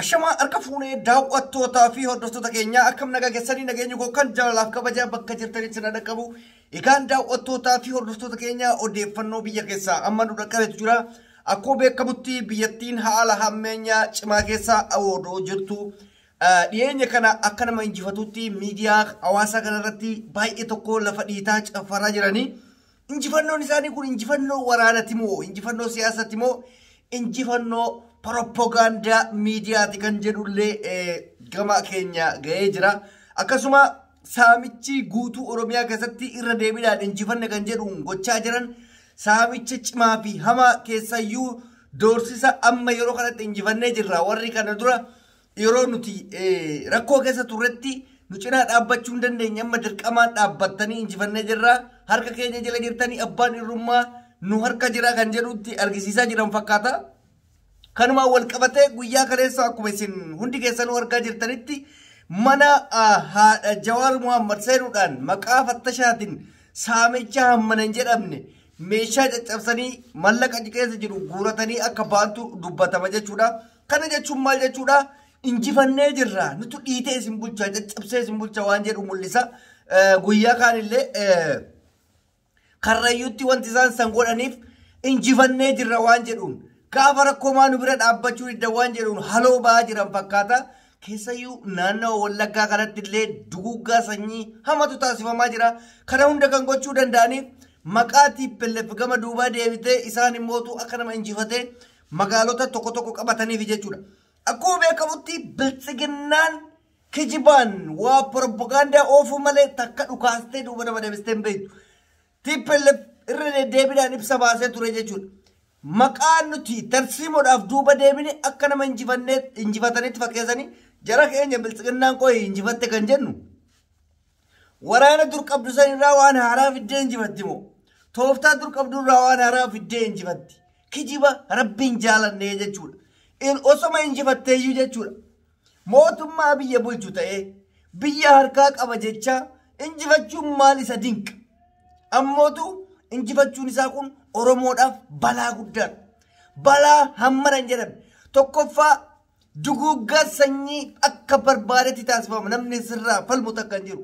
Ashama harka fuunee daawwattootaa fi hordoftoota keenya akkam nagaa keessanii nageenyi koo kan jaalalaaf kabajaa bakka jirtanitti sin dhaqqabu. Egaan daawwattootaa fi hordoftoota keenya odeeffannoo biyya keessaa amma nu dhaqqabetu jira. Akkuma beekamutti biyyattiin haala hammeenyaa cimaa keessaa Oduu jirtu. Dhiyeenya kana akka nama injifatutti miidiyaa hawaasaa kanarratti baay'ee tokko lafa dhiitaa caffaraa jiranii. Injifannoon isaanii kun injifannoo waraanaati moo injifannoo siyaasaati moo injifannoo propaganda miidiyaati kan jedhullee gama keenya ga'ee jira. Akkasuma saamichi guutuu Oromiyaa keessatti irra deebiidhaan injifanne kan jedhuun gochaa jiran saamicha cimaa fi hamaa keessayyuu doorsisa amma yeroo kanatti injifannee jirra. Warri kana dura yeroo nuti rakkoo keessa turretti nu cinaa dhaabbachuu hin dandeenye amma dirqamaan dhaabbattanii injifannee jirra. Harka keenya jala jirtanii abbaan irrummaa nu harka jira kan jedhutti argisiisaa jiran fakkaata. Kanuma wal qabatee guyyaa kaleessa akkuma isin hundi keessanuu argaa jirtanitti mana haadha Jawaar Muhammad seenuudhaan maqaa fattashaatiin saamicha hammana hin jedhamne meeshaa caccabsanii mallaqa keessa jiru guuratanii akka baantu dubbatama jechuudha. Kana jechuun maal jechuudha? Injifannee jirra. Nutu dhiitee isin bulchaa caccabsee isin bulchaa waan jedhu mul'isa. Guyyaa kaanillee karrayyuutti wanti isaan san godhaniif injifannee jirra waan jedhuun. Gaafa rakkoo nu bira dhaabbachuu didda waan jedhuun haloo ba'aa jiran fakkaata. Keessayyuu naannoo Wallaggaa kanatti illee duguuggaa sanyii hamatu taasifamaa jira. Kana hunda kan gochuu danda'aniif maqaa TDF gama duubaa deebitee isaan immootu akka nama injifatee magaalota tokko tokko qabataniif jechuudha. Akkuma beekamutti bilxiginnaan kijibaan waa propaganda oofuu malee takka dhukaastee duuba nama deebistee hin beektu. TDF irra deddeebiidhaan ibsa baasee ture jechuudha. Maqaan nuti tarsiimoodhaaf duuba deebine akka nama injifatanitti fakkeessanii jara keenya bilxiginnaan qo'ee injifatte kan jennu. Waraana dur qabdu sanirraa waan haaraa fiddee injifatti moo? Tooftaa dur qabdu irraa waan haaraa fiddee injifatti. Kijiba rabbiin jaalannee jechuudha. Osoma injifatteeyyuu jechuudha. Mootummaa biyya bulchu ta'ee biyya harkaa qaba jecha injifachuun maal isa dinqa? Ammootu injifachuun isaa kun Oromoodhaaf balaa guddaadha. Balaa hammana hin jedhamne. Tokkoffaa duguuggaa sanyii akka barbaadetti taasifama. Namni sirraa falmu takka hin jiru.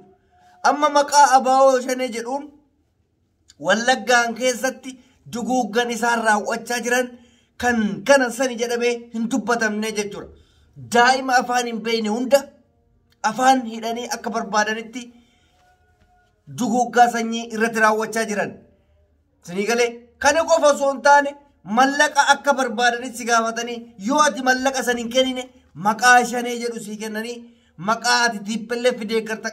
Amma maqaa abaawoo shanee jedhuun Wallaggaan keessatti duguuggan isaan raawwachaa jiran kan kana sani jedhamee hin dubbatamne jechuudha. Daa'ima afaan hin beekne hunda afaan hidhanii akka barbaadanitti duguuggaa sanyii irratti raawwachaa jiran. Sinii galee kana qofa osoo hin taane mallaqa akka barbaadanitti si gaafatanii yoo ati mallaqa san hin kennine maqaa shanee jedhu sii kennanii maqaa ati TDF deeggarta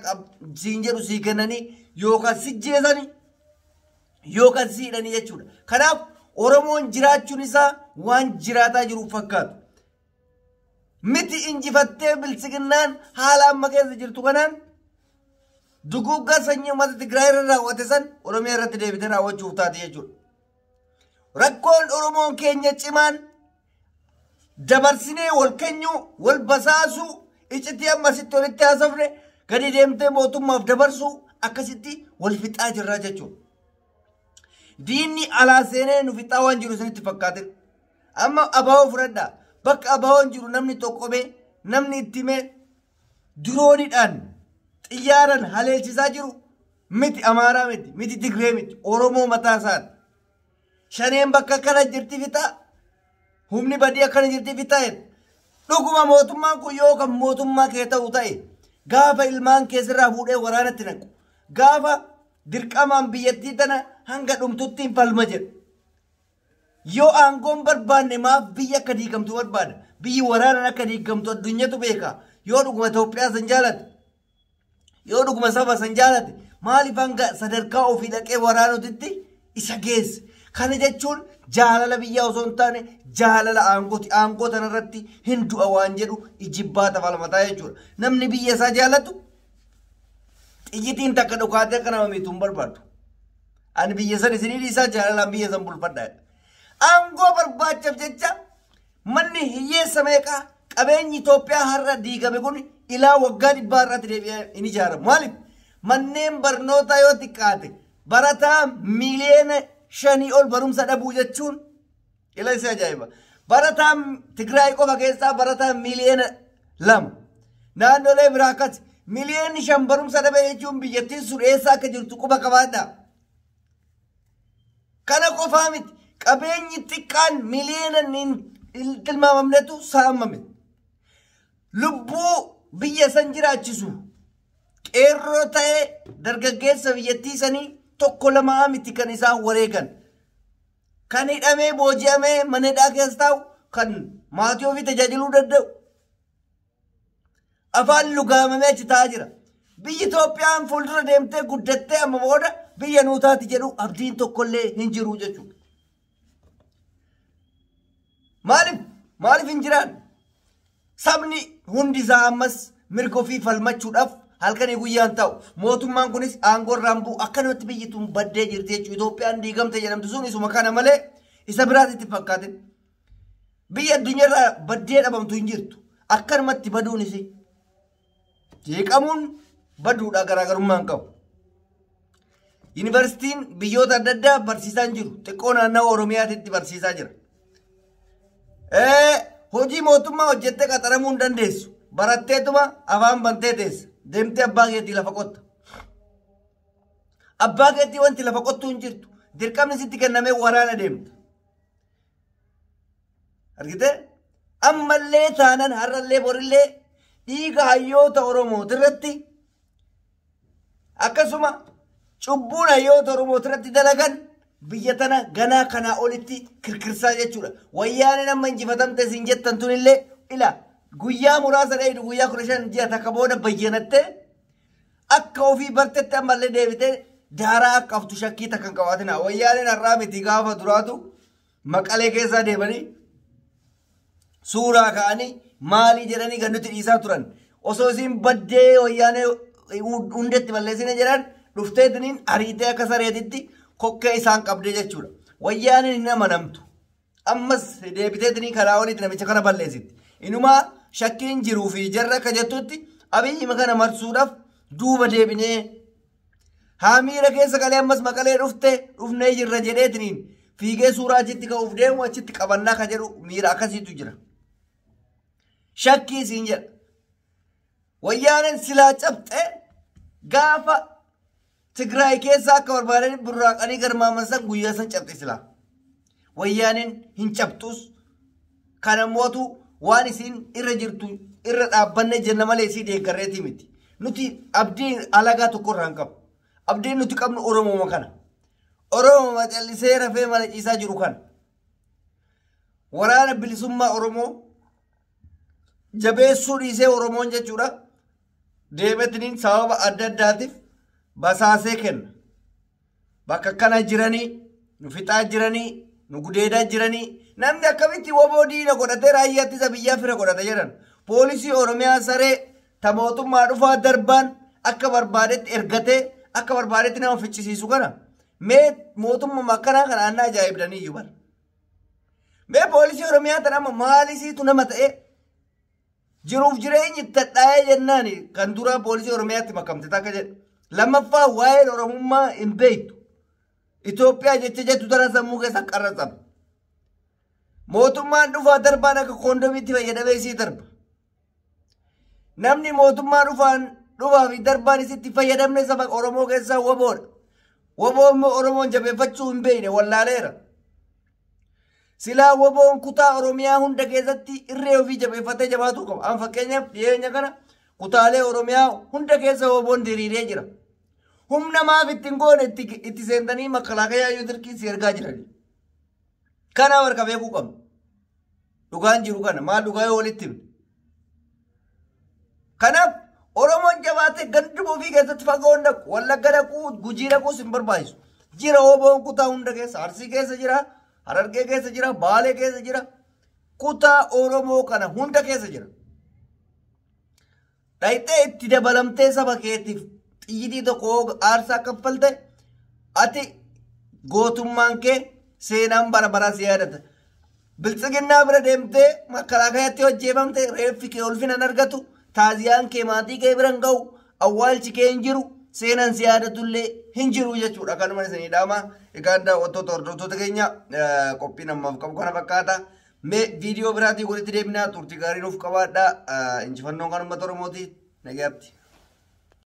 siin jedhu sii kennanii yookaan si jeesanii yookaan si hidhanii jechuudha. Kanaaf Oromoon jiraachuun isaa waan jiraataa jiru fakkaatu. Miti injifattee bilxiginnaan haala amma keessa jirtu kanaan duguuggaa sanyii uummata Tigraay irra raawwate san Oromiyaa irratti deebitee raawwachuuf taate jechuudha. Rakkoon Oromoon keenya cimaan dabarsinee wal keenyu wal basaasuu iccitii ammasitti walitti haasofne gadi deemtee mootummaaf dabarsuu akkasitti wal fixaa jirra jechuudha. Diinni alaa seenee nu fixaa waan jiru isinitti fakkaatin. Amma abaawoo fudhadhaa. Bakka abaawoon jiru namni tokkomee namni itti mee dirooniidhaan xiyyaaran haleelchisaa jiru miti Amaaraa miti Tigree miti Oromoo mataa isaati. Shaneen bakka akkana jirti fixaa humni badii akkana jirti fixaa dhuguma mootummaan kun yoo kan mootummaa kee ta'u ta'e gaafa ilmaan keessirraa fuudhee waraanatti naqu gaafa dirqamaan biyyattii tana hanga dhumtutti hin falma jedhu. Yoo aangoon barbaanne maaf biyya akka diigamtu barbaada? Biyyi waraanaan akka diigamtu addunyaatu beeka. Yoo dhuguma Itoophiyaa san jaalate yoo dhuguma saba san jaalate maaliif hanga sadarkaa ofii dhaqee waraanutitti isa geesse? Kana jechuun jaalala biyyaa osoo hin taane jaalala aangooti. Aangoo tanarratti hin du'a waan jedhu ijibbaata falmataa jechuudha. Namni biyya isaa jaalatu xiyyitiin takka dhukaatee akka nama miitu hin barbaadu. Ani biyya san isinii dhiisaa jaalalaan biyya san bulfadhaa. Aangoo barbaachaaf jecha manni hiyyeessa meeqaa qabeenyi Itoophiyaa har'a diigame kun ilaa waggaa 100 irratti deebi'ee hin ijaaramu. Maaliif? Manneen barnootaa yoo xiqqaate barataa miliyoona 5 ol barumsa dhabuu jechuun ila isa ajaa'iba. barataan Tigraay qofa keessaa barataan miliyoona 2 naannolee biraa akkas miliyoonni 5 barumsa dhabe jechuun biyyattiin sun eessa akka jirtu quba qabaadha. Kana qofaa miti qabeenyi xiqqaan miliyoona tilmaamamnetu saamame. Lubbuu biyya san jiraachisu qeerroo ta'ee dargaggeessa biyyattii sanii tokko lama miti kan isaan wareegan. Kan hidhamee booji'amee mana hidhaa keessa taa'u kan maatii ofii tajaajiluu danda'u. Afaan lugaamamee achi taa'aa jira. Biyyi Itoophiyaan fuuldura deemtee guddattee amma booda biyya nuutaati jedhu abdiin tokkollee hin jiru jechuudha. Maaliif hin jiraan? Sabni hundi isaa ammas mirga ofii falmachuudhaaf halkanii guyyaan ta'u. Mootummaan kunis aangoo irraan bu'u akkanumatti biyyi tun baddee jirti jechuudha. Itoophiyaan diigamte jedhamtu sun isuma kana malee isa biraatti fakkaatin. Biyya addunyaarraa baddee dhabamtu hin jirtu. Akkanumatti baduun isii. Jeeqamuun baduudha garaagarummaan qabu. Yuunivarsiitiin biyyoota adda addaa barsiisaa hin jiru. Xiqqoo naannawaa Oromiyaatti barsiisaa jira. Hojii mootummaa hojjettee qaxaramuu hin dandeessu. Baratteetuma afaan bantee teessa. Deemtee abbaa keetii lafa qotta. Abbaa keetii wanti lafa qottuu hin jirtu. Dirqamni sitti kennamee waraana deemta. Argitee? Ammallee taanan har'allee borillee dhiiga hayyoota Oromooti irratti akkasuma cubbuun hayyoota Oromooti irratti dalagan biyya tana ganaa kanaa olitti kirkirsaa jechuudha. Wayyaaneen amma injifatamte isin jettan tunillee ila guyyaa muraasa dheedu guyyaa 15 ji'a takka booda bayyanattee akka ofii bartetti ammallee deebitee daaraa akka haftu shakkii takka hin qabaatina. Wayyaaneen har'aa miti gaafa duraatu Maqalee keessaa deemanii suuraa ka'anii maalii jedhanii gannutti dhiisaa turan. Osoo isin baddee wayyaanee hundatti balleessine jedhan dhufteetiniin ariitee akka sareetitti kokkee isaan qabdee jechuudha. Wayyaaneen hin amanamtu. Ammas deebiteetiniin karaa olitti namicha kana balleessitti. Inumaa shakkiin jiruu fi jarra akka jettutti Abiyyi kana marsuudhaaf duuba deebinee haamiira keessa galee ammas Maqalee dhufnee jirra jedheetiniin fiigee suuraa achitti ka'uuf deemu achitti qabannaa ka jedhu miira akkasiitu jira. Shakkii isiin jedha. Wayyaaneen silaa cabxee gaafa Tigraay keessaa akka barbaadanii burraaqanii garmaaman san guyyaa san cabxe silaa. Wayyaaneen hin cabxus kana mootu waan isiin irra jirtu irra dhaabbanne jenna malee isii deeggarreetii miti. Nuti abdii alagaa tokko irraa hin qabu. Abdiin nuti qabnu Oromooma kana. Oromooma callisee rafee mana ciisaa jiru kana. Waraana bilisummaa Oromoo jabeessuu dhiisee Oromoon jechuudha. Deemetiniin sababa adda addaatiif basaasee kenna. Bakka kana jiranii, nu fixaa jiranii, nu gudeedaa jiranii. Namni akkamitti WBO diina godhatee raayyaa ittisa biyyaa fira godhata jedhan. Poolisii Oromiyaa saree ta mootummaa dhufaa darbaan akka barbaadetti ergatee akka barbaadetti nama ficcisiisu kana. Mee mootummaa akkanaa kana annaa ajaa'ibdanii iyyuu bara. Mee poolisii Oromiyaa tan amma maalisiitu nama ta'e jiruuf jireenyi tadhaa'ee jennaan kan dura poolisii Oromiyaatti makamte takka jedhe. Lammaffaa waa'een Oromummaa hin beektu. Itoophiyaa jecha jettu tana sammuu keessa qarratsama. Mootummaan dhufaa darbaan akka koondomiitti fayyadamee isii darba. Namni mootummaa dhufaa fi darbaan isitti fayyadamne saba Oromoo keessaa WBOdha. WBOn immoo Oromoon jabeeffachuu hin beekne wallaaleera. Silaa WBOn kutaa Oromiyaa hunda keessatti irree ofii jabeeffatee jabaatuu qaba. An fakkeenyaaf dhiyeenya kana kutaalee Oromiyaa hunda keessa WBOn diriiree jira. Humna maaf ittiin goone itti seentanii makalaakaa yoo dirqiisi ergaa jirani. Kana warqa beekuu qabna. Dhugaan jiru kana maal dhugaa yoo walitti himne. Kanaaf Oromoon jabaatee ganduma ofii keessatti fagoon dhaqu Wallagga dhaqu Gujii dhaquus hin barbaachisu. Jira WBOn kutaa hunda keessa Arsii keessa jira. Harargee keessa jira, Baalee keessa jira. Kutaa Oromoo kana hunda keessa jira. Dhayxee itti dabalamtee saba keetiif xiyyitii tokko aarsaa kaffalte ati gootummaan kee seenaan bara bara si yaadata. Bilxiginnaa bira deemtee makalaakayaatti hojjeefamte reeffi kee ulfinan argatu taaziyaan kee maatii kee biran ga'u awwaalchi kee hin jiru seenaan si yaadatullee hin jiru jechuudha. Kanuma isinii dhaama. Egaa daawwattoota hordoftoota keenya qophiin ammaaf qabu kana fakkaata. Mee viidiyoo biraatii walitti deebinaa turtii gaarii nuuf qabaadhaa. Injifannoon kan uummata Oromooti. Nagaatti.